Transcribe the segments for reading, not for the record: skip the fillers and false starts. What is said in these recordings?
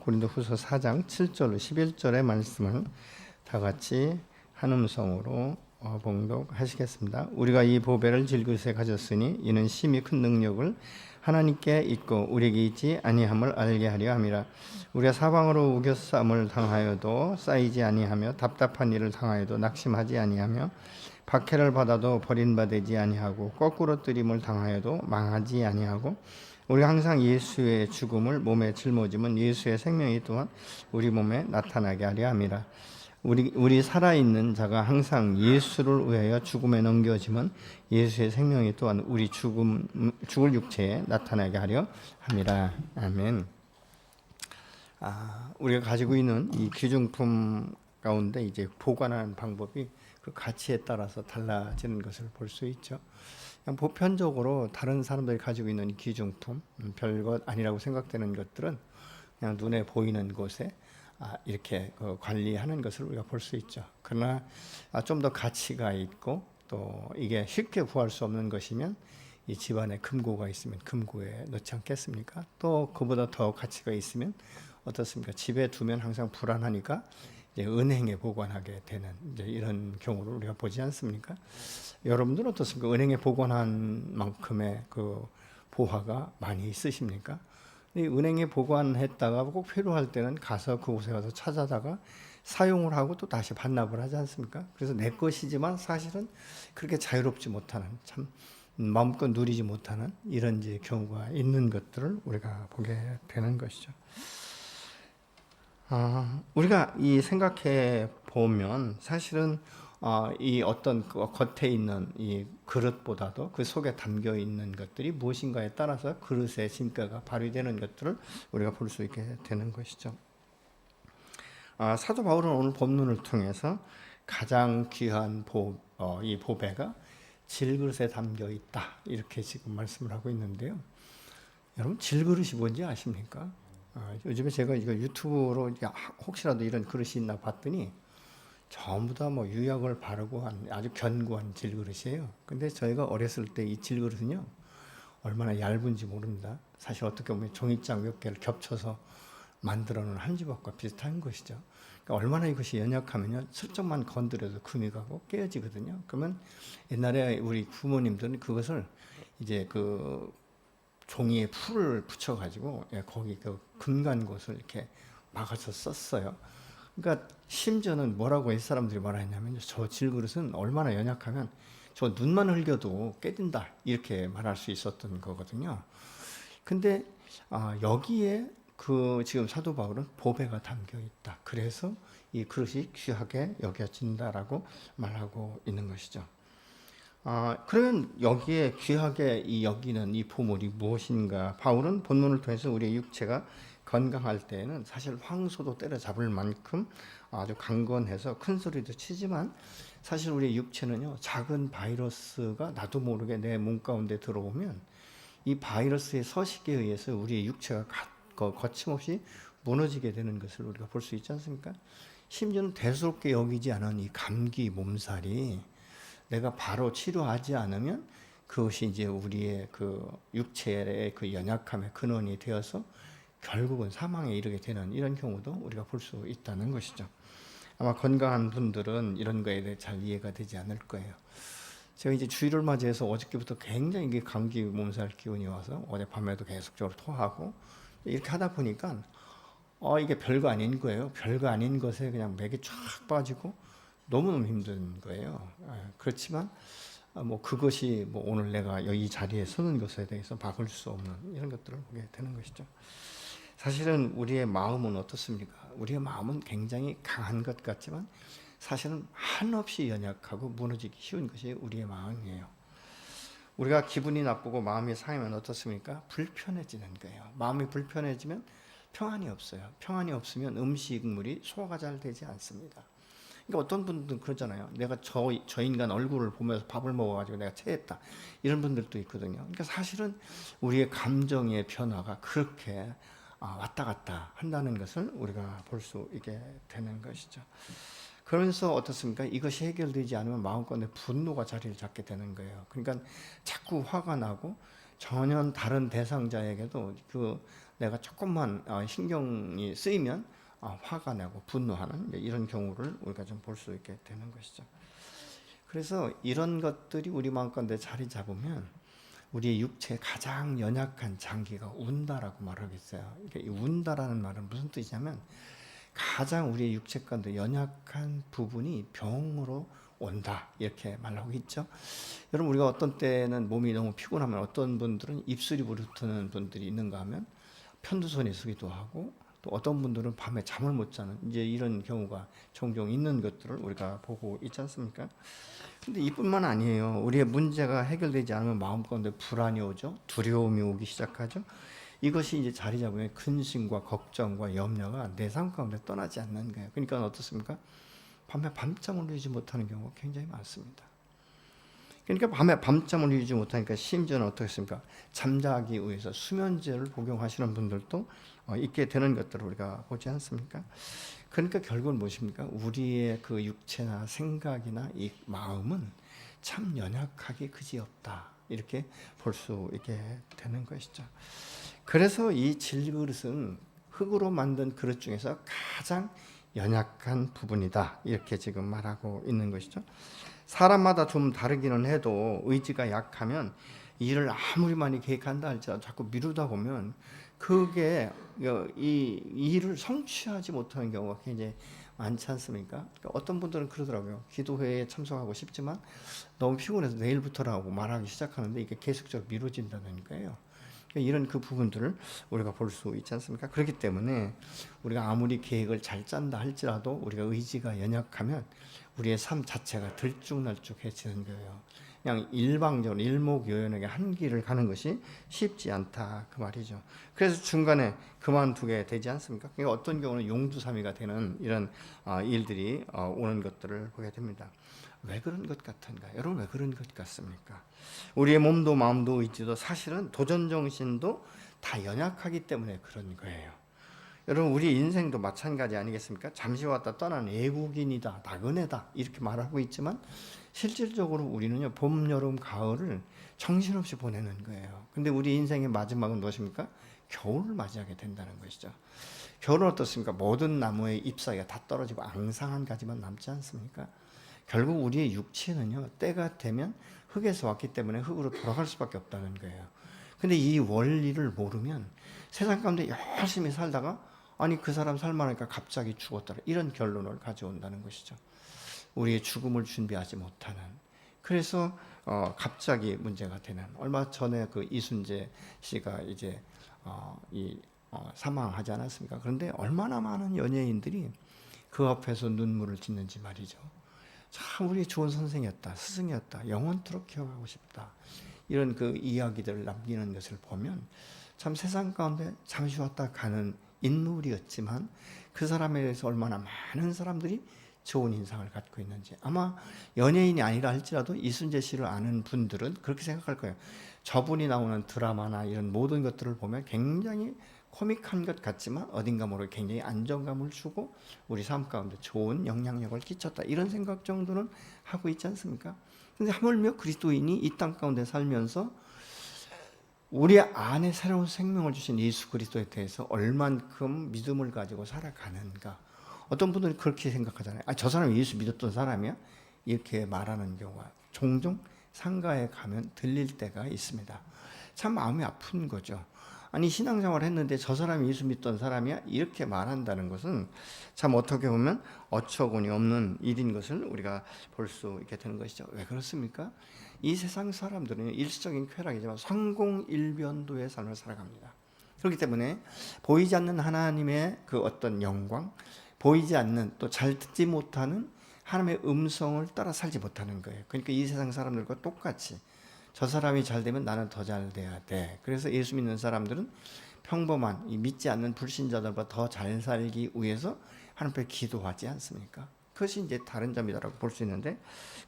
고린도후서 4장 7절 11절의 말씀을 다 같이 한 음성으로 봉독하시겠습니다. 우리가 이 보배를 질그릇에 가졌으니 이는 심히 큰 능력을 하나님께 있고 우리에게 있지 아니함을 알게 하려 함이라. 우리가 사방으로 우겨쌈을 당하여도 쌓이지 아니하며 답답한 일을 당하여도 낙심하지 아니하며 박해를 받아도 버림받지 아니하고 거꾸로 뜨림을 당하여도 망하지 아니하고 우리가 항상 예수의 죽음을 몸에 짊어지면 예수의 생명이 또한 우리 몸에 나타나게 하려 함이라. 우리 살아있는 자가 항상 예수를 위하여 죽음에 넘겨지면 예수의 생명이 또한 우리 죽을 육체에 나타나게 하려 함이라. 아멘. 우리가 가지고 있는 이 귀중품 가운데 이제 보관하는 방법이 그 가치에 따라서 달라지는 것을 볼 수 있죠. 그냥 보편적으로 다른 사람들이 가지고 있는 귀중품, 별것 아니라고 생각되는 것들은 그냥 눈에 보이는 곳에 이렇게 관리하는 것을 우리가 볼 수 있죠. 그러나 좀 더 가치가 있고 또 이게 쉽게 구할 수 없는 것이면 이 집안에 금고가 있으면 금고에 넣지 않겠습니까? 또 그보다 더 가치가 있으면 어떻습니까? 집에 두면 항상 불안하니까 이제 은행에 보관하게 되는 이제 이런 경우를 우리가 보지 않습니까? 여러분들은 어떻습니까? 은행에 보관한 만큼의 그 보화가 많이 있으십니까? 이 은행에 보관했다가 꼭 필요할 때는 가서 그곳에 가서 찾아다가 사용을 하고 또 다시 반납을 하지 않습니까? 그래서 내 것이지만 사실은 그렇게 자유롭지 못하는, 참 마음껏 누리지 못하는 이런 이제 경우가 있는 것들을 우리가 보게 되는 것이죠. 우리가 이 생각해 보면 사실은 이 어떤 그 겉에 있는 이 그릇보다도 그 속에 담겨 있는 것들이 무엇인가에 따라서 그릇의 진가가 발휘되는 것들을 우리가 볼 수 있게 되는 것이죠. 사도 바울은 오늘 본문을 통해서 가장 귀한 이 보배가 질그릇에 담겨 있다 이렇게 지금 말씀을 하고 있는데요. 여러분 질그릇이 뭔지 아십니까? 요즘에 제가 이거 유튜브로 혹시라도 이런 그릇이 있나 봤더니 전부 다 뭐 유약을 바르고 한 아주 견고한 질그릇이에요. 근데 저희가 어렸을 때 이 질그릇은요 얼마나 얇은지 모릅니다. 사실 어떻게 보면 종이장 몇 개를 겹쳐서 만들어 놓은 한지밥과 비슷한 것이죠. 그러니까 얼마나 이것이 연약하면요 슬쩍만 건드려도 금이 가고 깨어지거든요. 그러면 옛날에 우리 부모님들은 그것을 이제 그 종이에 풀을 붙여가지고 거기 그 금간 곳을 이렇게 막아서 썼어요. 그러니까 심지어는 뭐라고 이 사람들이 말하냐면 저 질그릇은 얼마나 연약하면 저 눈만 흘겨도 깨진다 이렇게 말할 수 있었던 거거든요. 근데 여기에 그 지금 사도 바울은 보배가 담겨 있다. 그래서 이 그릇이 귀하게 여겨진다라고 말하고 있는 것이죠. 그러면 여기에 귀하게 여기는 이 보물이 무엇인가? 바울은 본문을 통해서 우리의 육체가 건강할 때에는 사실 황소도 때려잡을 만큼 아주 강건해서 큰 소리도 치지만 사실 우리의 육체는요 작은 바이러스가 나도 모르게 내 몸 가운데 들어오면 이 바이러스의 서식에 의해서 우리의 육체가 거침없이 무너지게 되는 것을 우리가 볼 수 있지 않습니까? 심지어는 대수롭게 여기지 않은 이 감기 몸살이 내가 바로 치료하지 않으면 그것이 이제 우리의 그 육체의 그 연약함의 근원이 되어서 결국은 사망에 이르게 되는 이런 경우도 우리가 볼 수 있다는 것이죠. 아마 건강한 분들은 이런 거에 대해 잘 이해가 되지 않을 거예요. 제가 이제 주일을 맞이해서 어저께부터 굉장히 이게 감기 몸살 기운이 와서 어젯밤에도 계속적으로 토하고 이렇게 하다 보니까 이게 별거 아닌 거예요. 별거 아닌 것에 그냥 맥이 쫙 빠지고 너무너무 힘든 거예요. 그렇지만 뭐 그것이 뭐 오늘 내가 이 자리에 서는 것에 대해서 바꿀 수 없는 이런 것들을 보게 되는 것이죠. 사실은 우리의 마음은 어떻습니까? 우리의 마음은 굉장히 강한 것 같지만 사실은 한없이 연약하고 무너지기 쉬운 것이 우리의 마음이에요. 우리가 기분이 나쁘고 마음이 상하면 어떻습니까? 불편해지는 거예요. 마음이 불편해지면 평안이 없어요. 평안이 없으면 음식물이 소화가 잘 되지 않습니다. 그러니까 어떤 분들은 그러잖아요. 내가 저 인간 얼굴을 보면서 밥을 먹어가지고 내가 체했다. 이런 분들도 있거든요. 그러니까 사실은 우리의 감정의 변화가 그렇게 왔다 갔다 한다는 것을 우리가 볼 수 있게 되는 것이죠. 그러면서 어떻습니까? 이것이 해결되지 않으면 마음껏 분노가 자리를 잡게 되는 거예요. 그러니까 자꾸 화가 나고 전혀 다른 대상자에게도 그 내가 조금만 신경이 쓰이면 화가 나고 분노하는 이런 경우를 우리가 좀 볼 수 있게 되는 것이죠. 그래서 이런 것들이 우리 마음 가운데 자리 잡으면 우리의 육체의 가장 연약한 장기가 운다라고 말하겠어요. 이 운다라는 말은 무슨 뜻이냐면 가장 우리의 육체 가운데 연약한 부분이 병으로 온다 이렇게 말하고 있죠. 여러분 우리가 어떤 때는 몸이 너무 피곤하면 어떤 분들은 입술이 부르트는 분들이 있는가 하면 편두선이 서기도 하고 또 어떤 분들은 밤에 잠을 못 자는 이제 이런 경우가 종종 있는 것들을 우리가 보고 있지 않습니까? 근데 이뿐만 아니에요. 우리의 문제가 해결되지 않으면 마음 가운데 불안이 오죠. 두려움이 오기 시작하죠. 이것이 이제 자리 잡으면 근심과 걱정과 염려가 내 삶 가운데 떠나지 않는 거예요. 그러니까 어떻습니까? 밤에 밤잠을 이루지 못하는 경우가 굉장히 많습니다. 그러니까 밤에 밤잠을 이루지 못하니까 심지어는 어떻겠습니까? 잠자기 위해서 수면제를 복용하시는 분들도 있게 되는 것들을 우리가 보지 않습니까? 그러니까 결국은 무엇입니까? 우리의 그 육체나 생각이나 이 마음은 참 연약하기 그지없다. 이렇게 볼 수 있게 되는 것이죠. 그래서 이 질그릇은 흙으로 만든 그릇 중에서 가장 연약한 부분이다. 이렇게 지금 말하고 있는 것이죠. 사람마다 좀 다르기는 해도 의지가 약하면 일을 아무리 많이 계획한다 할지라도 자꾸 미루다 보면 그게 이 일을 성취하지 못하는 경우가 굉장히 많지 않습니까? 그러니까 어떤 분들은 그러더라고요. 기도회에 참석하고 싶지만 너무 피곤해서 내일부터라고 말하기 시작하는데 이게 계속적으로 미뤄진다는 거예요. 그러니까 이런 그 부분들을 우리가 볼 수 있지 않습니까? 그렇기 때문에 우리가 아무리 계획을 잘 짠다 할지라도 우리가 의지가 연약하면 우리의 삶 자체가 들쭉날쭉해지는 거예요. 그냥 일방적으로 일목요연하게 한 길을 가는 것이 쉽지 않다 그 말이죠. 그래서 중간에 그만두게 되지 않습니까? 그러니까 어떤 경우는 용두사미가 되는 이런 일들이 오는 것들을 보게 됩니다. 왜 그런 것 같은가? 여러분 왜 그런 것 같습니까? 우리의 몸도 마음도 의지도 사실은 도전정신도 다 연약하기 때문에 그런 거예요. 여러분 우리 인생도 마찬가지 아니겠습니까? 잠시 왔다 떠난 외국인이다, 나그네다 이렇게 말하고 있지만 실질적으로 우리는요 봄, 여름, 가을을 정신없이 보내는 거예요. 근데 우리 인생의 마지막은 무엇입니까? 겨울을 맞이하게 된다는 것이죠. 겨울은 어떻습니까? 모든 나무의 잎사귀가 다 떨어지고 앙상한 가지만 남지 않습니까? 결국 우리의 육체는요 때가 되면 흙에서 왔기 때문에 흙으로 돌아갈 수밖에 없다는 거예요. 근데 이 원리를 모르면 세상 가운데 열심히 살다가 아니 그 사람 살만하니까 갑자기 죽었더라 이런 결론을 가져온다는 것이죠. 우리의 죽음을 준비하지 못하는. 그래서 갑자기 문제가 되는. 얼마 전에 그 이순재 씨가 이제 사망하지 않았습니까? 그런데 얼마나 많은 연예인들이 그 앞에서 눈물을 짓는지 말이죠. 참 우리 좋은 선생이었다, 스승이었다, 영원토록 기억하고 싶다. 이런 그 이야기들을 남기는 것을 보면 참 세상 가운데 잠시 왔다 가는 인물이었지만 그 사람에 대해서 얼마나 많은 사람들이 좋은 인상을 갖고 있는지. 아마 연예인이 아니라 할지라도 이순재 씨를 아는 분들은 그렇게 생각할 거예요. 저분이 나오는 드라마나 이런 모든 것들을 보면 굉장히 코믹한 것 같지만 어딘가 모르게 굉장히 안정감을 주고 우리 삶 가운데 좋은 영향력을 끼쳤다. 이런 생각 정도는 하고 있지 않습니까? 근데 하물며 그리스도인이 이 땅 가운데 살면서 우리 안에 새로운 생명을 주신 예수 그리스도에 대해서 얼만큼 믿음을 가지고 살아가는가. 어떤 분들은 그렇게 생각하잖아요. 저 사람이 예수 믿었던 사람이야? 이렇게 말하는 경우가 종종 상가에 가면 들릴 때가 있습니다. 참 마음이 아픈 거죠. 아니 신앙생활 했는데 저 사람이 예수 믿던 사람이야? 이렇게 말한다는 것은 참 어떻게 보면 어처구니 없는 일인 것을 우리가 볼 수 있게 되는 것이죠. 왜 그렇습니까? 이 세상 사람들은 일시적인 쾌락이지만 성공일변도의 삶을 살아갑니다. 그렇기 때문에 보이지 않는 하나님의 그 어떤 영광, 보이지 않는 또 잘 듣지 못하는 하나님의 음성을 따라 살지 못하는 거예요. 그러니까 이 세상 사람들과 똑같이 저 사람이 잘 되면 나는 더 잘 돼야 돼. 그래서 예수 믿는 사람들은 평범한 믿지 않는 불신자들보다 더 잘 살기 위해서 하나님 앞에 기도하지 않습니까? 그것이 이제 다른 점이다라고 볼 수 있는데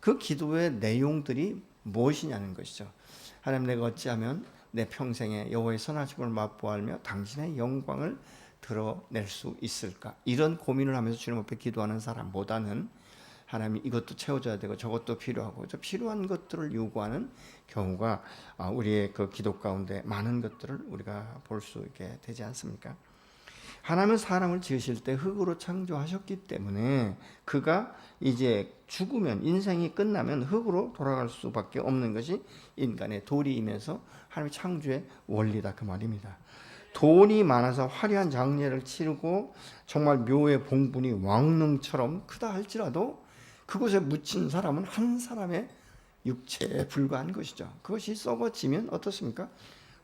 그 기도의 내용들이 무엇이냐는 것이죠. 하나님 내가 어찌하면 내 평생에 여호와의 선하심을 맛보알며 당신의 영광을 드러낼 수 있을까? 이런 고민을 하면서 주님 앞에 기도하는 사람보다는 하나님이 이것도 채워줘야 되고 저것도 필요하고 저 필요한 것들을 요구하는 경우가 우리의 그 기도 가운데 많은 것들을 우리가 볼 수 있게 되지 않습니까? 하나님은 사람을 지으실 때 흙으로 창조하셨기 때문에 그가 이제 죽으면, 인생이 끝나면 흙으로 돌아갈 수밖에 없는 것이 인간의 도리이면서 하나님의 창조의 원리다, 그 말입니다. 돈이 많아서 화려한 장례를 치르고 정말 묘의 봉분이 왕릉처럼 크다 할지라도 그곳에 묻힌 사람은 한 사람의 육체에 불과한 것이죠. 그것이 썩어지면 어떻습니까?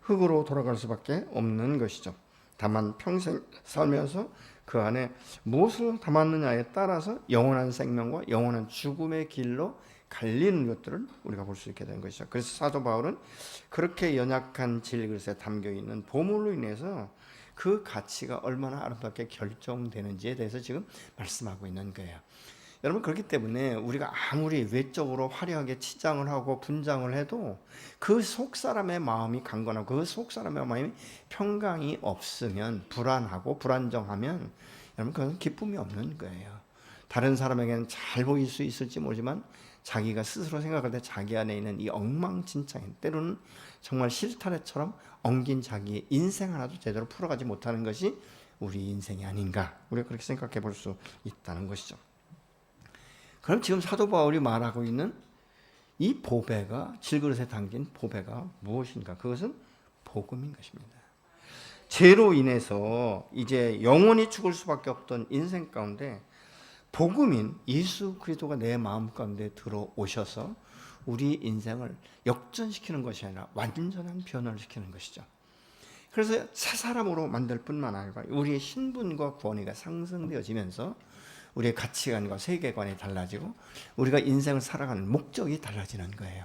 흙으로 돌아갈 수밖에 없는 것이죠. 다만 평생 살면서 그 안에 무엇을 담았느냐에 따라서 영원한 생명과 영원한 죽음의 길로 갈리는 것들을 우리가 볼 수 있게 된 것이죠. 그래서 사도 바울은 그렇게 연약한 질그릇에 담겨있는 보물로 인해서 그 가치가 얼마나 아름답게 결정되는지에 대해서 지금 말씀하고 있는 거예요. 여러분, 그렇기 때문에 우리가 아무리 외적으로 화려하게 치장을 하고 분장을 해도 그 속사람의 마음이 강건하고 그 속사람의 마음이 평강이 없으면, 불안하고 불안정하면 여러분, 그건 기쁨이 없는 거예요. 다른 사람에게는 잘 보일 수 있을지 모르지만 자기가 스스로 생각할 때 자기 안에 있는 이 엉망진창인, 때로는 정말 실타래처럼 엉긴 자기의 인생 하나도 제대로 풀어가지 못하는 것이 우리 인생이 아닌가, 우리가 그렇게 생각해 볼 수 있다는 것이죠. 그럼 지금 사도 바울이 말하고 있는 이 보배가, 질그릇에 담긴 보배가 무엇인가? 그것은 복음인 것입니다. 죄로 인해서 이제 영원히 죽을 수밖에 없던 인생 가운데 복음인 예수 그리스도가 내 마음 가운데 들어오셔서 우리 인생을 역전시키는 것이 아니라 완전한 변화를 시키는 것이죠. 그래서 새 사람으로 만들 뿐만 아니라 우리의 신분과 권위가 상승되어지면서 우리의 가치관과 세계관이 달라지고 우리가 인생을 살아가는 목적이 달라지는 거예요.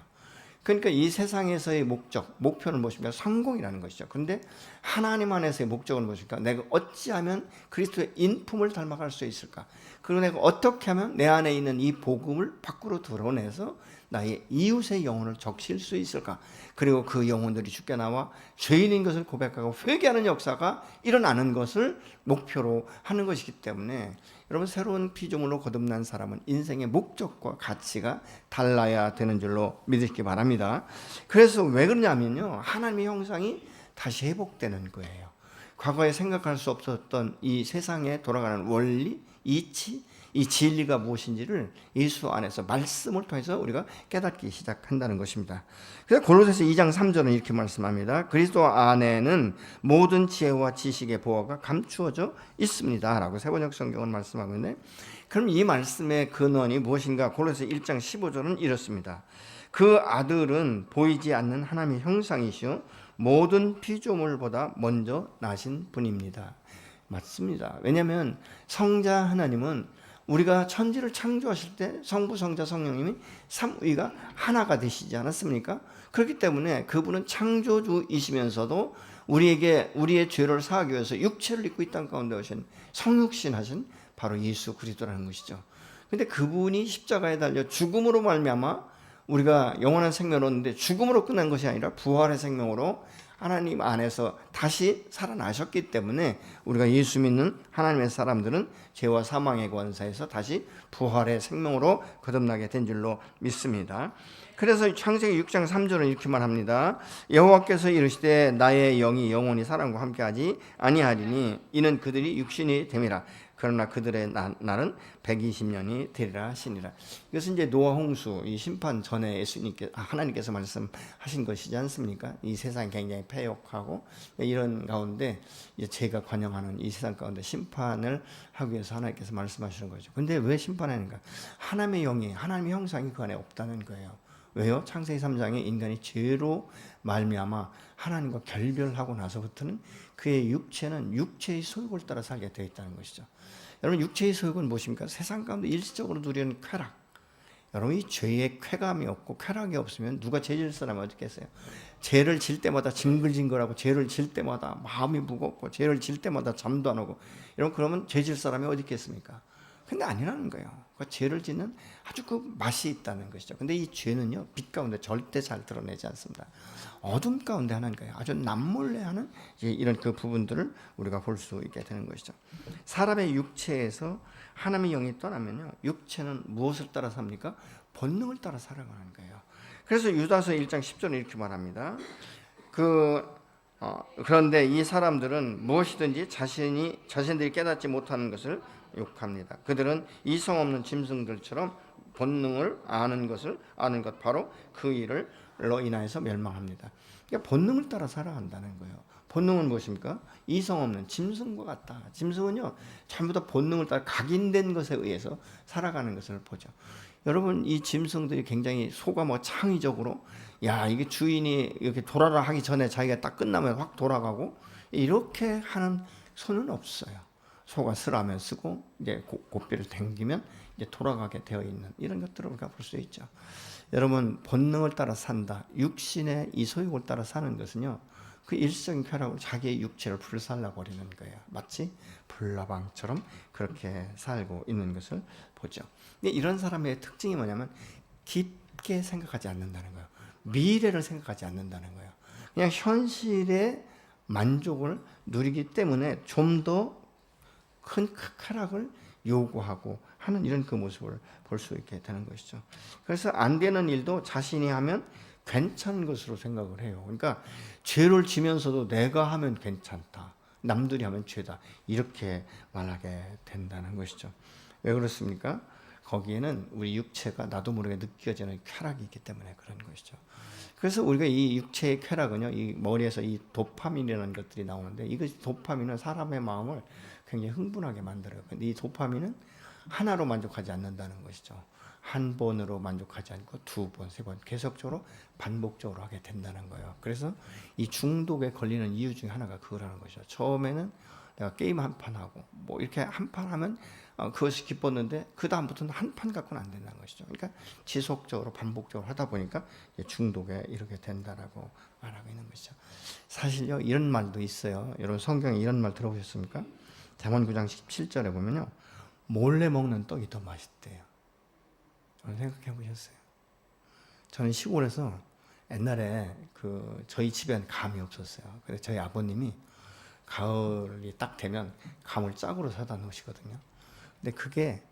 그러니까 이 세상에서의 목표는 무엇입니까? 성공이라는 것이죠. 그런데 하나님 안에서의 목적은 무엇입니까? 내가 어찌하면 그리스도의 인품을 닮아갈 수 있을까? 그리고 내가 어떻게 하면 내 안에 있는 이 복음을 밖으로 드러내서 나의 이웃의 영혼을 적실 수 있을까? 그리고 그 영혼들이 죽게 나와 죄인인 것을 고백하고 회개하는 역사가 일어나는 것을 목표로 하는 것이기 때문에 여러분, 새로운 피조물로 거듭난 사람은 인생의 목적과 가치가 달라야 되는 줄로 믿으시기 바랍니다. 그래서 왜 그러냐면요, 하나님의 형상이 다시 회복되는 거예요. 과거에 생각할 수 없었던 이 세상에 돌아가는 원리, 이치, 이 진리가 무엇인지를 예수 안에서 말씀을 통해서 우리가 깨닫기 시작한다는 것입니다. 그래서 골로새서 2장 3절은 이렇게 말씀합니다. 그리스도 안에는 모든 지혜와 지식의 보화가 감추어져 있습니다 라고 세번역 성경은 말씀하고 있는데, 그럼 이 말씀의 근원이 무엇인가? 골로새 1장 15절은 이렇습니다. 그 아들은 보이지 않는 하나님의 형상이시오 모든 피조물보다 먼저 나신 분입니다. 맞습니다. 왜냐하면 성자 하나님은 우리가 천지를 창조하실 때 성부, 성자, 성령님이 삼위가 하나가 되시지 않았습니까? 그렇기 때문에 그분은 창조주이시면서도 우리에게 우리의 죄를 사하기 위해서 육체를 입고 이 땅 가운데 오신 성육신 하신 바로 예수 그리스도라는 것이죠. 그런데 그분이 십자가에 달려 죽음으로 말미암아 우리가 영원한 생명을 얻는데, 죽음으로 끝난 것이 아니라 부활의 생명으로 하나님 안에서 다시 살아나셨기 때문에 우리가 예수 믿는 하나님의 사람들은 죄와 사망의 권세에서 다시 부활의 생명으로 거듭나게 된 줄로 믿습니다. 그래서 창세기 6장 3절은 이렇게 말합니다. 여호와께서 이르시되 나의 영이 영원히 사람과 함께하지 아니하리니 이는 그들이 육신이 됨이라. 그러나 그들의 날은 120년이 되리라 하시니라. 이것은 이제 노아 홍수 이 심판 전에 하나님께서 말씀하신 것이지 않습니까? 이 세상이 굉장히 패역하고 이런 가운데 죄가 관영하는 이 세상 가운데 심판을 하기 위해서 하나님께서 말씀하시는 거죠. 근데 왜 심판하는가? 하나님의 영이, 하나님의 형상이 그 안에 없다는 거예요. 왜요? 창세기 3장에 인간이 죄로 말미암아 하나님과 결별하고 나서부터는 그의 육체는 육체의 소욕을 따라 살게 되어 있다는 것이죠. 여러분, 육체의 소욕은 무엇입니까? 세상 가운데 일시적으로 누리는 쾌락. 여러분, 이 죄의 쾌감이 없고 쾌락이 없으면 누가 죄 질 사람이 어떻겠어요? 죄를 질 때마다 징글징글하고, 죄를 질 때마다 마음이 무겁고, 죄를 질 때마다 잠도 안 오고, 여러분, 그러면 죄 질 사람이 어디 있겠습니까? 근데 아니라는 거예요. 그 죄를 짓는 아주 그 맛이 있다는 것이죠. 근데 이 죄는요, 빛 가운데 절대 잘 드러내지 않습니다. 어둠 가운데 하는 거예요. 아주 남몰래 하는 이런 그 부분들을 우리가 볼 수 있게 되는 것이죠. 사람의 육체에서 하나님의 영이 떠나면요, 육체는 무엇을 따라 삽니까? 본능을 따라 살아가는 거예요. 그래서 유다서 1장 10절에 이렇게 말합니다. 그런데 이 사람들은 무엇이든지 자신들이 깨닫지 못하는 것을 욕합니다. 그들은 이성 없는 짐승들처럼 본능을 아는 것 바로 그 일로 인하여서 멸망합니다. 그러니까 본능을 따라 살아간다는 거예요. 본능은 무엇입니까? 이성 없는 짐승과 같다. 짐승은요, 전부 다 본능을 따라 각인된 것에 의해서 살아가는 것을 보죠. 여러분, 이 짐승들이 굉장히 소가 창의적으로, 야, 이게 주인이 이렇게 돌아라 하기 전에 자기가 딱 끝나면 확 돌아가고, 이렇게 하는 소는 없어요. 소가 쓰라면 쓰고, 이제 고삐를 당기면 이제 돌아가게 되어 있는 이런 것들을 우리가 볼 수 있죠. 여러분, 본능을 따라 산다. 육신의 이 소욕을 따라 사는 것은요, 그 일적인 쾌락으로 자기의 육체를 불살라 버리는 거예요. 마치 불나방처럼 그렇게 살고 있는 것을 보죠. 근데 이런 사람의 특징이 뭐냐면 깊게 생각하지 않는다는 거예요. 미래를 생각하지 않는다는 거예요. 그냥 현실의 만족을 누리기 때문에 좀 더 큰 쾌락을 요구하고 하는 이런 그 모습을 볼 수 있게 되는 것이죠. 그래서 안 되는 일도 자신이 하면 괜찮은 것으로 생각을 해요. 그러니까 죄를 지면서도 내가 하면 괜찮다, 남들이 하면 죄다, 이렇게 말하게 된다는 것이죠. 왜 그렇습니까? 거기에는 우리 육체가 나도 모르게 느껴지는 쾌락이 있기 때문에 그런 것이죠. 그래서 우리가 이 육체의 쾌락은요, 이 머리에서 이 도파민이라는 것들이 나오는데, 이것이 도파민은 사람의 마음을 굉장히 흥분하게 만들어요. 근데 이 도파민은 하나로 만족하지 않는다는 것이죠. 한 번으로 만족하지 않고 두 번, 세 번 계속적으로 반복적으로 하게 된다는 거예요. 그래서 이 중독에 걸리는 이유 중에 하나가 그거라는 것이죠. 처음에는 내가 게임 한 판 하고 이렇게 한 판 하면 그것이 기뻤는데 그 다음부터는 한 판 갖고는 안 된다는 것이죠. 그러니까 지속적으로 반복적으로 하다 보니까 중독에 이르게 된다라고 말하고 있는 것이죠. 사실요, 이런 말도 있어요. 여러분, 성경에 이런 말 들어보셨습니까? 잠언 9장 17절에 보면요, 몰래 먹는 떡이 더 맛있대요. 생각해 보셨어요? 저는 시골에서 옛날에 저희 집엔 감이 없었어요. 그래서 저희 아버님이 가을이 딱 되면 감을 짝으로 사다 놓으시거든요. 근데 그게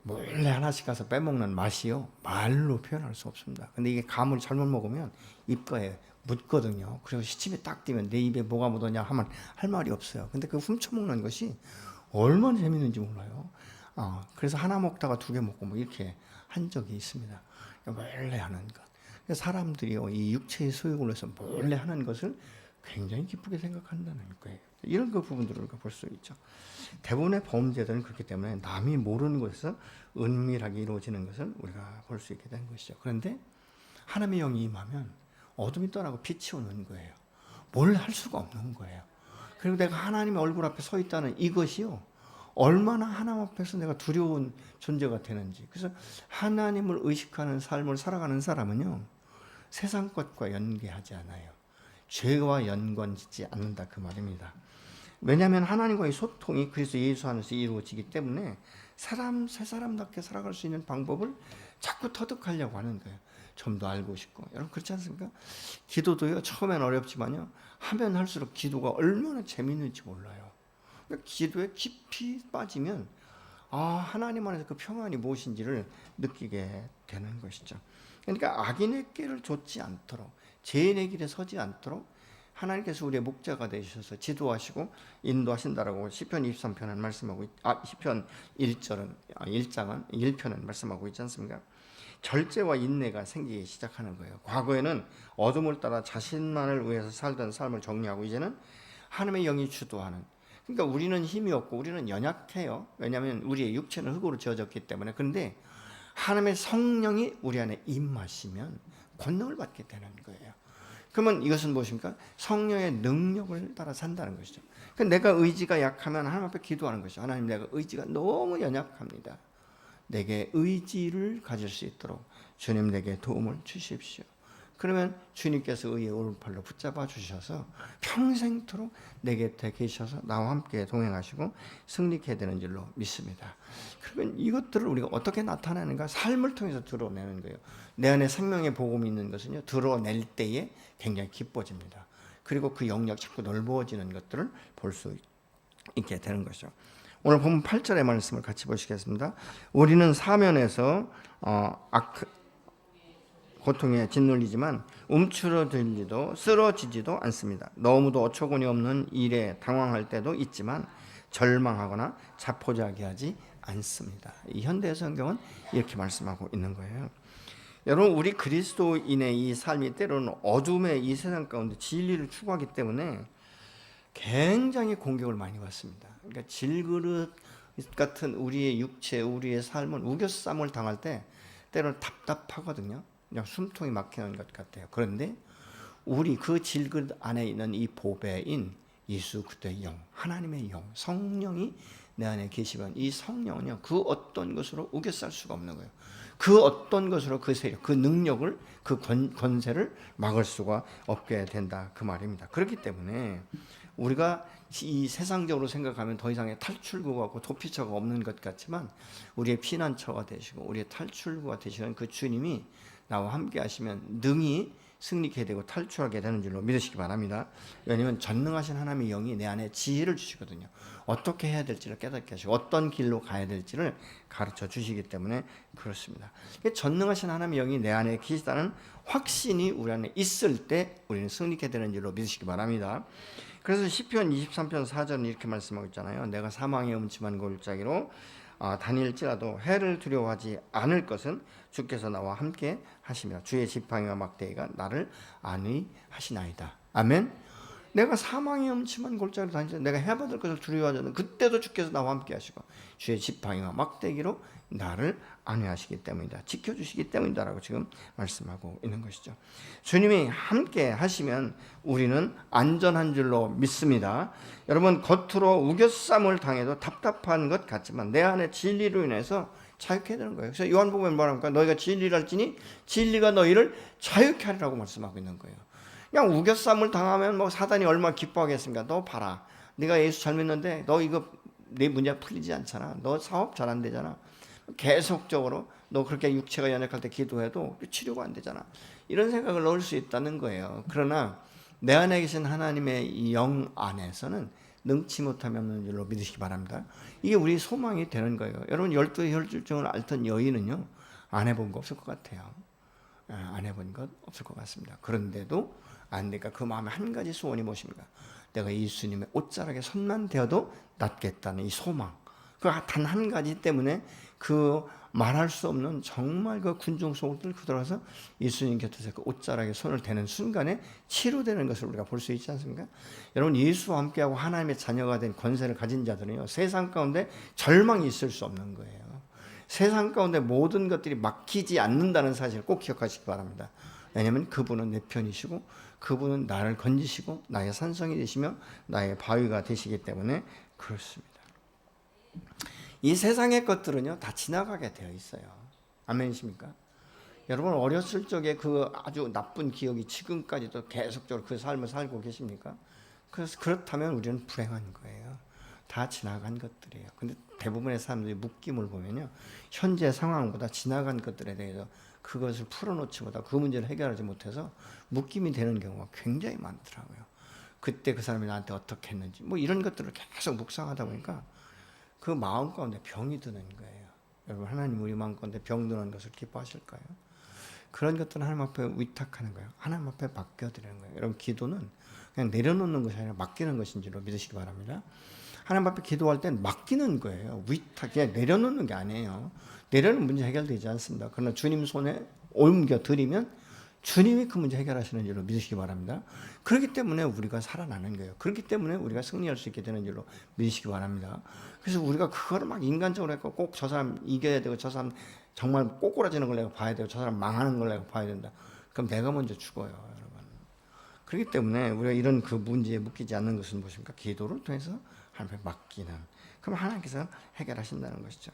몰래 하나씩 가서 빼먹는 맛이요, 말로 표현할 수 없습니다. 근데 이게 감을 잘못 먹으면 입가에 묻거든요. 그리고 시침이 딱 뛰면 내 입에 뭐가 묻었냐 하면 할 말이 없어요. 근데 그 훔쳐먹는 것이 얼마나 재밌는지 몰라요. 그래서 하나 먹다가 두 개 먹고 이렇게 한 적이 있습니다. 몰래 하는 것. 사람들이요, 이 육체의 소욕을 위해서 몰래 하는 것을 굉장히 기쁘게 생각한다는 거예요. 이런 그 부분들을 우리가 볼 수 있죠. 대부분의 범죄들은 그렇기 때문에 남이 모르는 곳에서 은밀하게 이루어지는 것을 우리가 볼 수 있게 된 것이죠. 그런데 하나님의 영이 임하면 어둠이 떠나고 빛이 오는 거예요. 뭘 할 수가 없는 거예요. 그리고 내가 하나님의 얼굴 앞에 서 있다는 이것이요, 얼마나 하나님 앞에서 내가 두려운 존재가 되는지. 그래서 하나님을 의식하는 삶을 살아가는 사람은요, 세상 것과 연계하지 않아요. 죄와 연관짓지 않는다, 그 말입니다. 왜냐하면 하나님과의 소통이 그리스도 예수 안에서 이루어지기 때문에 새 사람답게 살아갈 수 있는 방법을 자꾸 터득하려고 하는 거예요. 좀 더 알고 싶고. 여러분, 그렇지 않습니까? 기도도요, 처음엔 어렵지만요, 하면 할수록 기도가 얼마나 재밌는지 몰라요. 그러니까 기도에 깊이 빠지면 하나님 안에서 그 평안이 무엇인지를 느끼게 되는 것이죠. 그러니까 악인의 길을 좇지 않도록, 죄인의 길에 서지 않도록 하나님께서 우리의 목자가 되셔서 지도하시고 인도하신다라고 시편 23편은 말씀하고 시편 1장은 말씀하고 있지 않습니까? 절제와 인내가 생기기 시작하는 거예요. 과거에는 어둠을 따라 자신만을 위해서 살던 삶을 정리하고 이제는 하나님의 영이 주도하는, 그러니까 우리는 힘이 없고 우리는 연약해요. 왜냐하면 우리의 육체는 흙으로 지어졌기 때문에. 그런데 하나님의 성령이 우리 안에 임하시면 권능을 받게 되는 거예요. 그러면 이것은 무엇입니까? 성령의 능력을 따라 산다는 것이죠. 그러니까 내가 의지가 약하면 하나님 앞에 기도하는 것이죠. 하나님, 내가 의지가 너무 연약합니다. 내게 의지를 가질 수 있도록 주님 내게 도움을 주십시오. 그러면 주님께서 의의 오른팔로 붙잡아 주셔서 평생토록 내 곁에 계셔서 나와 함께 동행하시고 승리케 되는 줄로 믿습니다. 그러면 이것들을 우리가 어떻게 나타내는가? 삶을 통해서 드러내는 거예요. 내 안에 생명의 복음이 있는 것은요, 드러낼 때에 굉장히 기뻐집니다. 그리고 그 영역 자꾸 넓어지는 것들을 볼 수 있게 되는 것이죠. 오늘 본문 8절의 말씀을 같이 보시겠습니다. 우리는 사면에서 고통에 짓눌리지만 움츠러들지도 쓰러지지도 않습니다. 너무도 어처구니 없는 일에 당황할 때도 있지만 절망하거나 자포자기하지 않습니다. 이 현대 성경은 이렇게 말씀하고 있는 거예요. 여러분, 우리 그리스도인의 이 삶이 때로는 어둠의 이 세상 가운데 진리를 추구하기 때문에 굉장히 공격을 많이 받습니다. 그러니까 질그릇 같은 우리의 육체, 우리의 삶은 우겨쌈을 당할 때 때로는 답답하거든요. 그냥 숨통이 막히는 것 같아요. 그런데 우리 그 질그릇 안에 있는 이 보배인 예수 그리스도의 영, 하나님의 영, 성령이 내 안에 계시면 이 성령은요, 그 어떤 것으로 우겨쌀 수가 없는 거예요. 그 어떤 것으로 그 세력, 그 능력을, 그 권세를 막을 수가 없게 된다, 그 말입니다. 그렇기 때문에 우리가 이 세상적으로 생각하면 더 이상의 탈출구가 없고 도피처가 없는 것 같지만 우리의 피난처가 되시고 우리의 탈출구가 되시는 그 주님이 나와 함께 하시면 능히 승리케 되고 탈출하게 되는 줄로 믿으시기 바랍니다. 왜냐하면 전능하신 하나님의 영이 내 안에 지혜를 주시거든요. 어떻게 해야 될지를 깨닫게 하시고 어떤 길로 가야 될지를 가르쳐 주시기 때문에 그렇습니다. 전능하신 하나님의 영이 내 안에 계시다는 확신이 우리 안에 있을 때 우리는 승리케 되는 줄로 믿으시기 바랍니다. 그래서 시편 23편 4절은 이렇게 말씀하고 있잖아요. 내가 사망의 음침한 골짜기로 다닐지라도 해를 두려워하지 않을 것은 주께서 나와 함께 하시며 주의 지팡이와 막대기가 나를 안위하시나이다. 아멘. 내가 사망의 음침한 골짜기로 다니지 내가 해받을 것을 두려워하지 않는 그때도 주께서 나와 함께 하시고 주의 지팡이와 막대기로 나를 안위하시기 때문이다. 지켜주시기 때문이다 라고 지금 말씀하고 있는 것이죠. 주님이 함께 하시면 우리는 안전한 줄로 믿습니다. 여러분, 겉으로 우겨쌈을 당해도 답답한 것 같지만 내 안에 진리로 인해서 자유케 되는 거예요. 그래서 요한복음에 뭐랍니까? 너희가 진리를 알지니 진리가 너희를 자유케 하리라고 말씀하고 있는 거예요. 그냥 우겨쌈을 당하면 뭐 사단이 얼마나 기뻐하겠습니까? 너 봐라, 네가 예수 잘 믿는데 너 이거 내 문제 풀리지 않잖아. 너 사업 잘 안 되잖아. 계속적으로 너 그렇게 육체가 연약할 때 기도해도 치료가 안 되잖아. 이런 생각을 넣을 수 있다는 거예요. 그러나 내 안에 계신 하나님의 영 안에서는 능치 못함이 없는 줄로 믿으시기 바랍니다. 이게 우리 소망이 되는 거예요. 여러분, 12의 혈증을 앓던 여인은요, 안 해본 거 없을 것 같아요. 안 해본 것 없을 것 같습니다. 그런데도 안 되니까 그 마음에 한 가지 소원이 무엇입니까? 내가 예수님의 옷자락에 손만 대어도 낫겠다는 이 소망. 그 단 한 가지 때문에 그 말할 수 없는 정말 그 군중 속을 뚫고 들어가서 예수님 곁에서 그 옷자락에 손을 대는 순간에 치료되는 것을 우리가 볼 수 있지 않습니까? 여러분, 예수와 함께하고 하나님의 자녀가 된 권세를 가진 자들은요, 세상 가운데 절망이 있을 수 없는 거예요. 세상 가운데 모든 것들이 막히지 않는다는 사실을 꼭 기억하시기 바랍니다. 왜냐하면 그분은 내 편이시고 그분은 나를 건지시고 나의 산성이 되시며 나의 바위가 되시기 때문에 그렇습니다. 이 세상의 것들은요, 다 지나가게 되어 있어요. 아멘이십니까? 여러분, 어렸을 적에 그 아주 나쁜 기억이 지금까지도 계속적으로 그 삶을 살고 계십니까? 그래서 그렇다면 우리는 불행한 거예요. 다 지나간 것들이에요. 근데 대부분의 사람들이 묶임을 보면요, 현재 상황보다 지나간 것들에 대해서 그것을 풀어놓지 못하고 그 문제를 해결하지 못해서 묶임이 되는 경우가 굉장히 많더라고요. 그때 그 사람이 나한테 어떻게 했는지 뭐 이런 것들을 계속 묵상하다 보니까 그 마음 가운데 병이 드는 거예요. 여러분, 하나님 우리 마음 가운데 병 드는 것을 기뻐하실까요? 그런 것들은 하나님 앞에 위탁하는 거예요. 하나님 앞에 맡겨드리는 거예요. 여러분, 기도는 그냥 내려놓는 것이 아니라 맡기는 것인 줄로 믿으시기 바랍니다. 하나님 앞에 기도할 땐 맡기는 거예요. 위탁, 그냥 내려놓는 게 아니에요. 내려놓으면 문제 해결되지 않습니다. 그러나 주님 손에 옮겨드리면 주님이 그 문제 해결하시는 줄로 믿으시기 바랍니다. 그렇기 때문에 우리가 살아나는 거예요. 그렇기 때문에 우리가 승리할 수 있게 되는 줄로 믿으시기 바랍니다. 그래서 우리가 그거를 막 인간적으로 했고 꼭 저 사람 이겨야 되고 저 사람 정말 꼬꾸라지는 걸 내가 봐야 되고 저 사람 망하는 걸 내가 봐야 된다. 그럼 내가 먼저 죽어요, 여러분. 그렇기 때문에 우리가 이런 그 문제에 묶이지 않는 것은 무엇입니까? 기도를 통해서 하나님께 맡기는. 그럼 하나님께서 해결하신다는 것이죠.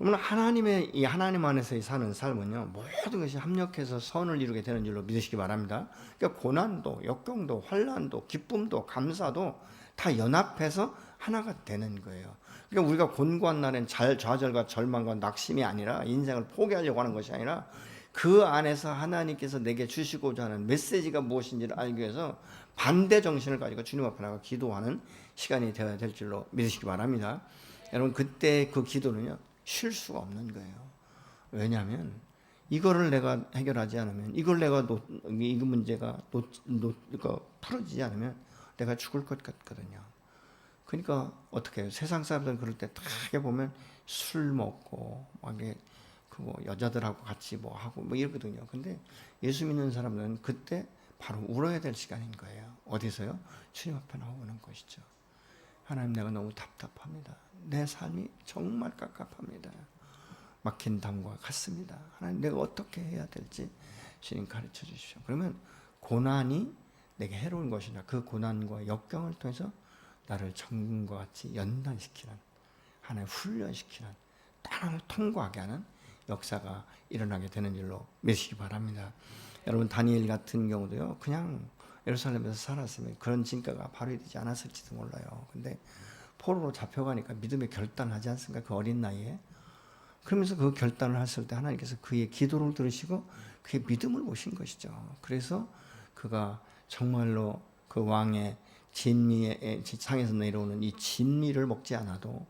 하나님의 이 하나님 안에서 사는 삶은요, 모든 것이 합력해서 선을 이루게 되는 줄로 믿으시기 바랍니다. 그러니까 고난도, 역경도, 환난도, 기쁨도, 감사도 다 연합해서 하나가 되는 거예요. 그러니까 우리가 곤고한 날엔 좌절과 절망과 낙심이 아니라 인생을 포기하려고 하는 것이 아니라 그 안에서 하나님께서 내게 주시고자 하는 메시지가 무엇인지를 알기 위해서 반대 정신을 가지고 주님 앞에 나가 기도하는 시간이 되어야 될 줄로 믿으시기 바랍니다. 여러분 그때 그 기도는요 쉴 수가 없는 거예요. 왜냐하면 이거를 내가 해결하지 않으면 이걸 내가 이 문제가 풀어지지 않으면 내가 죽을 것 같거든요. 그러니까 어떻게 해요? 세상 사람들은 그럴 때 딱 보면 술 먹고 막 그거 여자들하고 같이 뭐 하고 뭐 이러거든요. 근데 예수 믿는 사람들은 그때 바로 울어야 될 시간인 거예요. 어디서요? 주님 앞에 나오는 것이죠. 하나님 내가 너무 답답합니다. 내 삶이 정말 깝깝합니다. 막힌 담과 같습니다. 하나님 내가 어떻게 해야 될지 주님 가르쳐 주십시오. 그러면 고난이 내게 해로운 것이나 그 고난과 역경을 통해서 나를 정금과 같이 연단시키는 하나의 훈련시키는 땅을 통과하게 하는 역사가 일어나게 되는 일로 믿으시기 바랍니다. 여러분 다니엘 같은 경우도요 그냥 예루살렘에서 살았으면 그런 진가가 발휘되지 않았을지도 몰라요. 근데 포로로 잡혀가니까 믿음의 결단을 하지 않습니까? 그 어린 나이에. 그러면서 그 결단을 했을 때 하나님께서 그의 기도를 들으시고 그의 믿음을 보신 것이죠. 그래서 그가 정말로 그 왕의 진미의 상에서 내려오는 이 진미를 먹지 않아도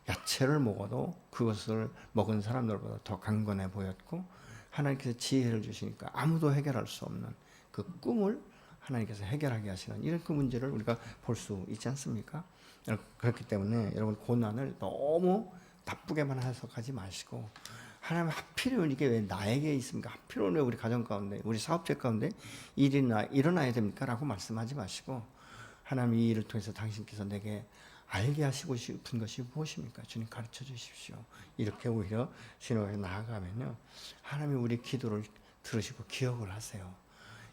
야채를 먹어도 그것을 먹은 사람들보다 더 강건해 보였고 하나님께서 지혜를 주시니까 아무도 해결할 수 없는 그 꿈을 하나님께서 해결하게 하시는 이런 그 문제를 우리가 볼 수 있지 않습니까? 그렇기 때문에 여러분 고난을 너무 나쁘게만 해석하지 마시고 하나님 하필이면 이게 왜 나에게 있습니까? 하필이면 왜 우리 가정 가운데 우리 사업체 가운데 일이 일어나야 됩니까? 라고 말씀하지 마시고 하나님 이 일을 통해서 당신께서 내게 알게 하시고 싶은 것이 무엇입니까? 주님 가르쳐 주십시오. 이렇게 오히려 신호에 나아가면요 하나님이 우리 기도를 들으시고 기억을 하세요.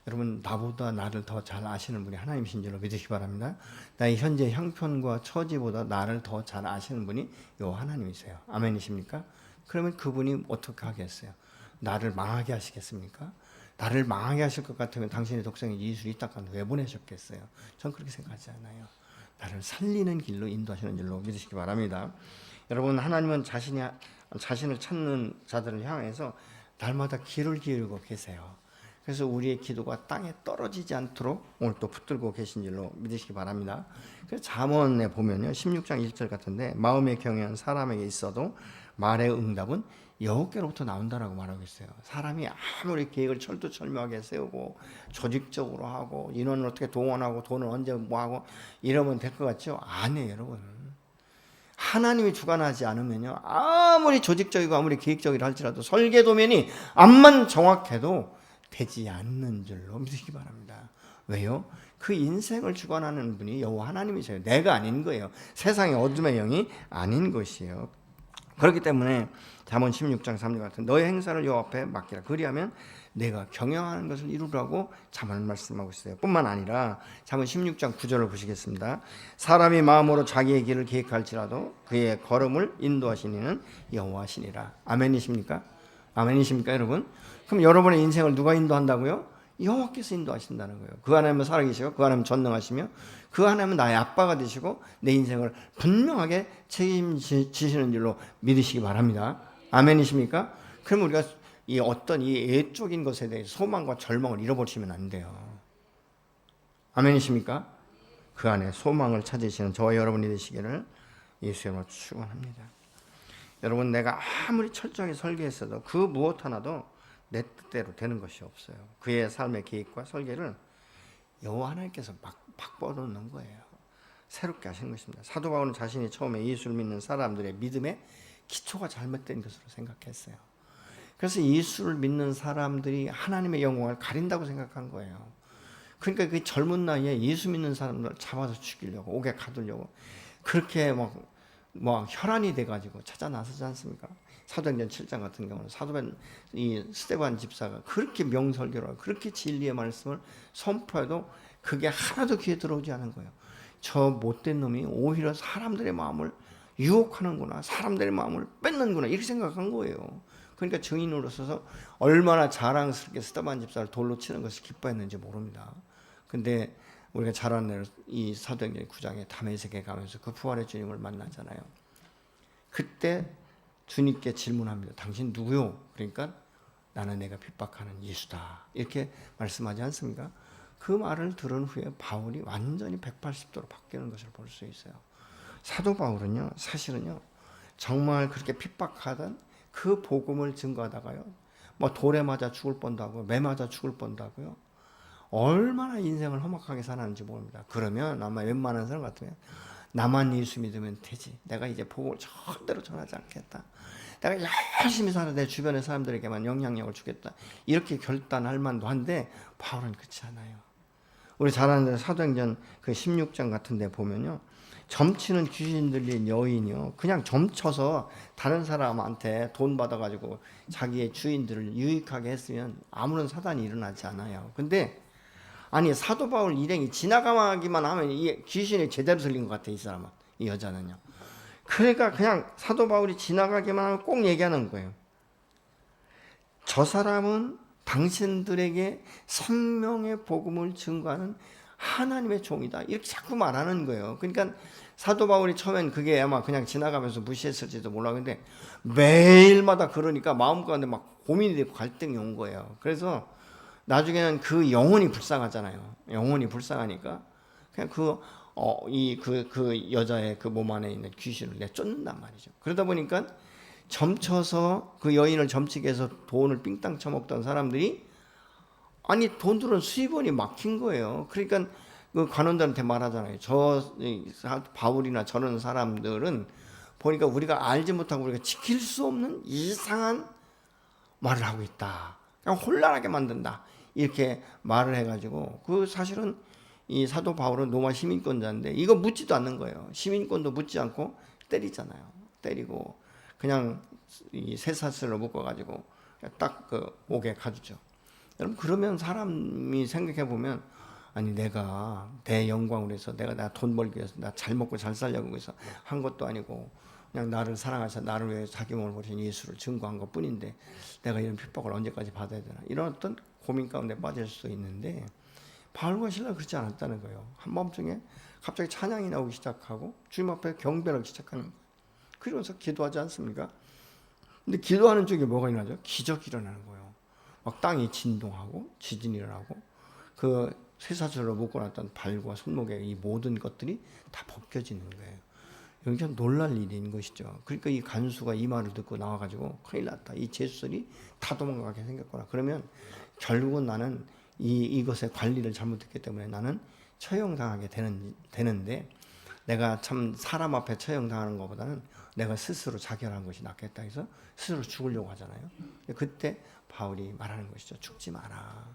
여러분 나보다 나를 더 잘 아시는 분이 하나님이신 줄로 믿으시기 바랍니다. 나의 현재 형편과 처지보다 나를 더 잘 아시는 분이 요 하나님이세요. 아멘이십니까? 그러면 그분이 어떻게 하겠어요? 나를 망하게 하시겠습니까? 나를 망하게 하실 것 같으면 당신의 독생의 예수를 이 땅까지 왜 보내셨겠어요? 전 그렇게 생각하지 않아요. 나를 살리는 길로 인도하시는 줄로 믿으시기 바랍니다. 여러분 하나님은 자신을 찾는 자들을 향해서 날마다 길을 기울이고 계세요. 그래서 우리의 기도가 땅에 떨어지지 않도록 오늘 또 붙들고 계신 줄로 믿으시기 바랍니다. 그래서 잠언에 보면요 16장 1절 같은데 마음에 경외한 사람에게 있어도 말의 응답은 여호와께로부터 나온다라고 말하고 있어요. 사람이 아무리 계획을 철두철미하게 세우고 조직적으로 하고 인원을 어떻게 동원하고 돈을 언제 뭐하고 이러면 될 것 같죠? 아니에요 여러분. 하나님이 주관하지 않으면요 아무리 조직적이고 아무리 계획적이라 할지라도 설계도면이 암만 정확해도 되지 않는 줄로 믿으시기 바랍니다. 왜요? 그 인생을 주관하는 분이 여호와 하나님이세요. 내가 아닌 거예요. 세상의 어둠의 영이 아닌 것이에요. 그렇기 때문에 잠언 16장 3절 같은 너의 행사를 여호와 앞에 맡기라. 그리하면 내가 경영하는 것을 이루라고 잠언을 말씀하고 있어요. 뿐만 아니라 잠언 16장 9절을 보시겠습니다. 사람이 마음으로 자기의 길을 계획할지라도 그의 걸음을 인도하시니는 여호와시니라. 아멘이십니까? 아멘이십니까 여러분? 그럼 여러분의 인생을 누가 인도한다고요? 여호와께서 인도하신다는 거예요. 그 하나님은 살아계시고 그 하나님은 전능하시며 그 하나님은 나의 아빠가 되시고 내 인생을 분명하게 책임지시는 줄로 믿으시기 바랍니다. 아멘이십니까? 그럼 우리가 이 어떤 이 예적인 것에 대해 소망과 절망을 잃어버리시면 안 돼요. 아멘이십니까? 그 안에 소망을 찾으시는 저와 여러분이 되시기를 예수님으로 축원합니다. 여러분 내가 아무리 철저하게 설계했어도 그 무엇 하나도 내 뜻대로 되는 것이 없어요. 그의 삶의 계획과 설계를 여호와 하나님께서 막 바꿔놓는 거예요. 새롭게 하시는 것입니다. 사도 바울은 자신이 처음에 예수를 믿는 사람들의 믿음의 기초가 잘못된 것으로 생각했어요. 그래서 예수를 믿는 사람들이 하나님의 영광을 가린다고 생각한 거예요. 그러니까 그 젊은 나이에 예수 믿는 사람들 잡아서 죽이려고 옥에 가두려고 그렇게 막 혈안이 돼가지고 찾아 나서지 않습니까? 사도행전 7장 같은 경우는 이 스데반 집사가 그렇게 명설교를 하고 그렇게 진리의 말씀을 선포해도 그게 하나도 귀에 들어오지 않은 거예요. 저 못된 놈이 오히려 사람들의 마음을 유혹하는구나, 사람들의 마음을 뺏는구나 이렇게 생각한 거예요. 그러니까 증인으로 서서 얼마나 자랑스럽게 스데반 집사를 돌로 치는 것을 기뻐했는지 모릅니다. 근데 우리가 잘 아는 이 사도행전 9장에 다메섹에 가면서 그 부활의 주님을 만나잖아요. 그때 주님께 질문합니다. 당신 누구요? 그러니까 나는 내가 핍박하는 예수다. 이렇게 말씀하지 않습니까? 그 말을 들은 후에 바울이 완전히 180도로 바뀌는 것을 볼 수 있어요. 사도 바울은요, 사실은요, 정말 그렇게 핍박하던 그 복음을 증거하다가요, 뭐 돌에 맞아 죽을 뻔도 하고 매 맞아 죽을 뻔도 하고요, 얼마나 인생을 험악하게 살았는지 모릅니다. 그러면 아마 웬만한 사람 같으면 나만 예수 믿으면 되지, 내가 이제 복음을 절대로 전하지 않겠다, 내가 열심히 살아 내 주변의 사람들에게만 영향력을 주겠다, 이렇게 결단할 만도 한데 바울은 그렇지 않아요. 우리 잘 아는 사도행전 그 16장 같은 데 보면요, 점치는 귀신 들린 여인이요, 그냥 점쳐서 다른 사람한테 돈 받아가지고 자기의 주인들을 유익하게 했으면 아무런 사단이 일어나지 않아요. 근데 아니, 사도 바울 일행이 지나가기만 하면 이 귀신이 제대로 들린 것 같아, 이 사람은, 이 여자는요. 그러니까 그냥 사도 바울이 지나가기만 하면 꼭 얘기하는 거예요. 저 사람은 당신들에게 생명의 복음을 증거하는 하나님의 종이다, 이렇게 자꾸 말하는 거예요. 그러니까 사도 바울이 처음엔 그게 아마 그냥 지나가면서 무시했을지도 몰라. 근데 매일마다 그러니까 마음 가운데 막 고민이 되고 갈등이 온 거예요. 그래서 나중에는 그 영혼이 불쌍하잖아요. 영혼이 불쌍하니까 그냥 그 여자의 그 몸 안에 있는 귀신을 내쫓는단 말이죠. 그러다 보니까 점쳐서 그 여인을 점치게 해서 돈을 삥땅 쳐먹던 사람들이, 아니 돈들은 수입원이 막힌 거예요. 그러니까 그 관원들한테 말하잖아요. 저 바울이나 저런 사람들은 보니까 우리가 알지 못하고 우리가 지킬 수 없는 이상한 말을 하고 있다, 그냥 혼란하게 만든다, 이렇게 말을 해가지고, 그 사실은 이 사도 바울은 로마 시민권자인데 이거 묻지도 않는 거예요. 시민권도 묻지 않고 때리잖아요. 때리고 그냥 이 쇠사슬로 묶어가지고 딱 그 옥에 가두죠. 여러분, 그러면 사람이 생각해 보면, 아니 내가 내 영광을 위해서, 내가 돈 벌기 위해서, 나 잘 먹고 잘 살려고 해서 한 것도 아니고 그냥 나를 사랑하셔서 나를 위해 자기 몸을 버리신 예수를 증거한 것 뿐인데 내가 이런 핍박을 언제까지 받아야 되나, 이런 어떤 고민 가운데 빠질 수 있는데 바울과 실라가 그렇지 않았다는 거예요. 한밤중에 갑자기 찬양이 나오기 시작하고 주님 앞에 경배를 하기 시작하는 거예요. 그러면서 기도하지 않습니까? 근데 기도하는 쪽에 뭐가 일어나죠? 기적이 일어나는 거예요. 막 땅이 진동하고 지진이 일어나고 그 쇠사슬로 묶어놨던 발과 손목의 이 모든 것들이 다 벗겨지는 거예요. 여기서 놀랄 일인 것이죠. 그러니까 이 간수가 이 말을 듣고 나와가지고 큰일 났다, 이 제수들이 다 도망가게 생겼구나. 그러면 결국은 나는 이것의 관리를 잘못했기 때문에 나는 처형당하게 되는데 내가 참 사람 앞에 처형당하는 것보다는 내가 스스로 자결한 것이 낫겠다 해서 스스로 죽으려고 하잖아요. 그때 바울이 말하는 것이죠. 죽지 마라.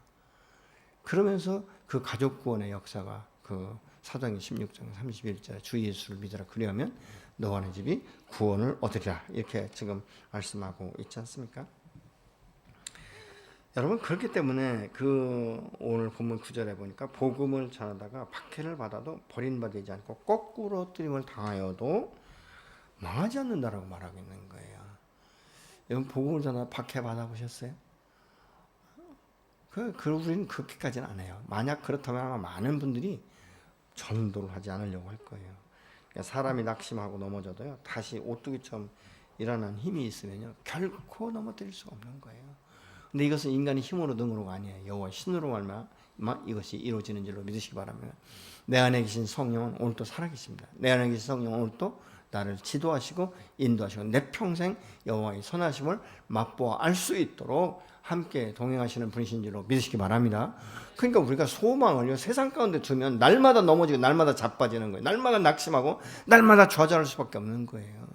그러면서 그 가족 구원의 역사가 그 사도행전 16장 31절에 주 예수를 믿으라, 그리하면 너와 네 집이 구원을 얻으리라, 이렇게 지금 말씀하고 있지 않습니까? 여러분, 그렇기 때문에 그 오늘 본문 9절에 보니까 복음을 전하다가 박해를 받아도 버림받지 않고 거꾸로 뜨림을 당하여도 망하지 않는다라고 말하고 있는 거예요. 여러분, 복음을 전하다 박해 받아보셨어요? 우리는 그렇게까지는 안 해요. 만약 그렇다면 아마 많은 분들이 전도를 하지 않으려고 할 거예요. 그러니까 사람이 낙심하고 넘어져도요, 다시 오뚜기처럼 일어나는 힘이 있으면요, 결코 넘어뜨릴 수가 없는 거예요. 근데 이것은 인간의 힘으로 능으로가 아니에요. 여호와 신으로 말미암아 이것이 이루어지는 줄로 믿으시기 바랍니다. 내 안에 계신 성령은 오늘도 살아계십니다. 내 안에 계신 성령은 오늘도 나를 지도하시고 인도하시고 내 평생 여호와의 선하심을 맛보아 알 수 있도록 함께 동행하시는 분이신 줄로 믿으시기 바랍니다. 그러니까 우리가 소망을요, 세상 가운데 두면 날마다 넘어지고 날마다 자빠지는 거예요. 날마다 낙심하고 날마다 좌절할 수밖에 없는 거예요.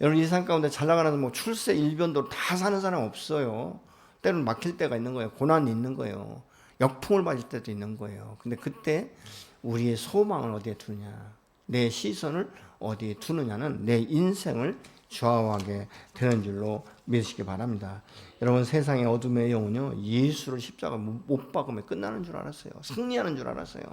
여러분, 이 세상 가운데 잘 나가는 뭐 출세 일변도로 다 사는 사람 없어요. 때로는 막힐 때가 있는 거예요. 고난이 있는 거예요. 역풍을 맞을 때도 있는 거예요. 근데 그때 우리의 소망을 어디에 두느냐, 내 시선을 어디에 두느냐는 내 인생을 좌우하게 되는 줄로 믿으시기 바랍니다. 여러분, 세상의 어둠의 영은요, 예수를 십자가 못 박으면 끝나는 줄 알았어요. 승리하는 줄 알았어요.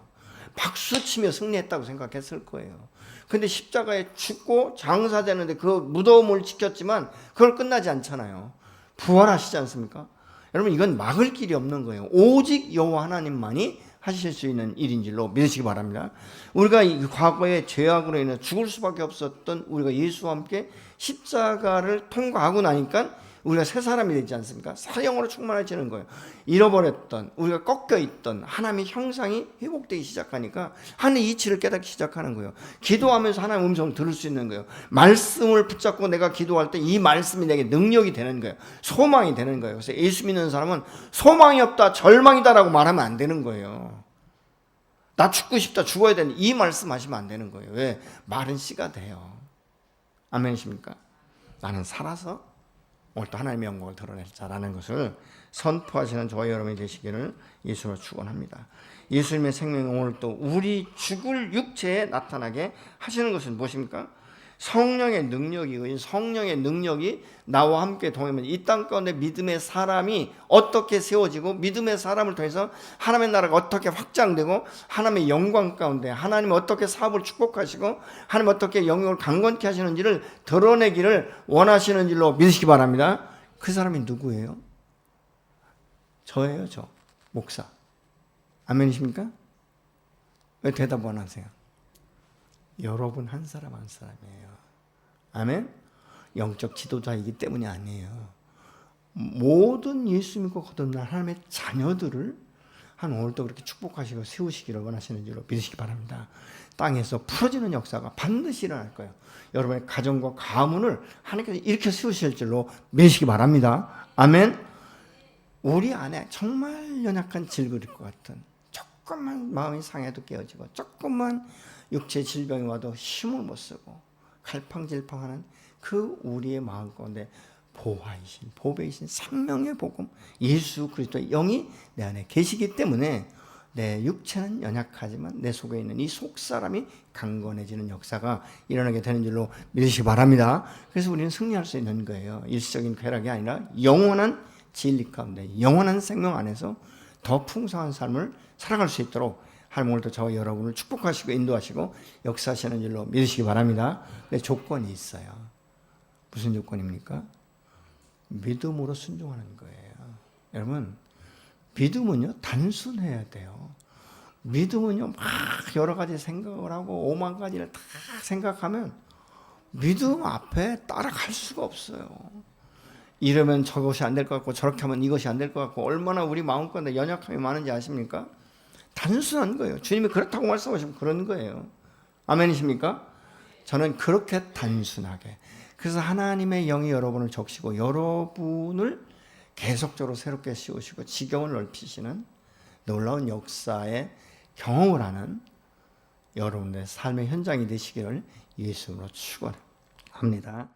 박수치며 승리했다고 생각했을 거예요. 근데 십자가에 죽고 장사되는데 그 무덤을 지켰지만 그걸 끝나지 않잖아요. 부활하시지 않습니까? 여러분, 이건 막을 길이 없는 거예요. 오직 여호와 하나님만이 하실 수 있는 일인 줄로 믿으시기 바랍니다. 우리가 이 과거의 죄악으로 인해 죽을 수밖에 없었던 우리가 예수와 함께 십자가를 통과하고 나니까 우리가 새 사람이 되지 않습니까? 새 영으로 충만해지는 거예요. 잃어버렸던, 우리가 꺾여있던 하나님의 형상이 회복되기 시작하니까 하나님의 이치를 깨닫기 시작하는 거예요. 기도하면서 하나님의 음성을 들을 수 있는 거예요. 말씀을 붙잡고 내가 기도할 때 이 말씀이 내게 능력이 되는 거예요. 소망이 되는 거예요. 그래서 예수 믿는 사람은 소망이 없다, 절망이다라고 말하면 안 되는 거예요. 나 죽고 싶다, 죽어야 되는 이 말씀 하시면 안 되는 거예요. 왜? 말은 씨가 돼요. 아멘이십니까? 나는 살아서 오늘 또 하나님의 영광을 드러낼 자라는 것을 선포하시는 저와 여러분이 되시기를 예수로 축원합니다. 예수님의 생명이 오늘 또 우리 죽을 육체에 나타나게 하시는 것은 무엇입니까? 성령의 능력이, 성령의 능력이 나와 함께 동행하면 이 땅 가운데 믿음의 사람이 어떻게 세워지고 믿음의 사람을 통해서 하나님의 나라가 어떻게 확장되고 하나님의 영광 가운데 하나님이 어떻게 사업을 축복하시고 하나님 어떻게 영역을 강건케 하시는지를 드러내기를 원하시는 줄로 믿으시기 바랍니다. 그 사람이 누구예요? 저예요, 저. 목사. 아멘이십니까? 왜 대답 안 하세요? 여러분 한 사람 한 사람이에요. 아멘? 영적 지도자이기 때문이 아니에요. 모든 예수 믿고 거듭난 하나님의 자녀들을 한 오늘도 그렇게 축복하시고 세우시기를 원하시는 줄로 믿으시기 바랍니다. 땅에서 풀어지는 역사가 반드시 일어날 거예요. 여러분의 가정과 가문을 하나님께서 이렇게 세우실 줄로 믿으시기 바랍니다. 아멘? 우리 안에 정말 연약한 질그릴 것 같은 조금만 마음이 상해도 깨어지고 조금만 육체 질병이 와도 힘을 못 쓰고 갈팡질팡하는 그 우리의 마음 가운데 보화이신 보배이신 생명의 복음 예수 그리스도의 영이 내 안에 계시기 때문에 내 육체는 연약하지만 내 속에 있는 이 속사람이 강건해지는 역사가 일어나게 되는 줄로 믿으시기 바랍니다. 그래서 우리는 승리할 수 있는 거예요. 일시적인 쾌락이 아니라 영원한 진리 가운데 영원한 생명 안에서 더 풍성한 삶을 살아갈 수 있도록 하나님 오늘도 저와 여러분을 축복하시고 인도하시고 역사하시는 줄로 믿으시기 바랍니다. 근데 조건이 있어요. 무슨 조건입니까? 믿음으로 순종하는 거예요. 여러분 믿음은요 단순해야 돼요. 믿음은요 막 여러 가지 생각을 하고 오만 가지를 다 생각하면 믿음 앞에 따라갈 수가 없어요. 이러면 저것이 안 될 것 같고 저렇게 하면 이것이 안 될 것 같고 얼마나 우리 마음 가운데 연약함이 많은지 아십니까? 단순한 거예요. 주님이 그렇다고 말씀하시면 그런 거예요. 아멘이십니까? 저는 그렇게 단순하게 그래서 하나님의 영이 여러분을 적시고 여러분을 계속적으로 새롭게 씌우시고 지경을 넓히시는 놀라운 역사의 경험을 하는 여러분의 삶의 현장이 되시기를 예수님으로 축원합니다.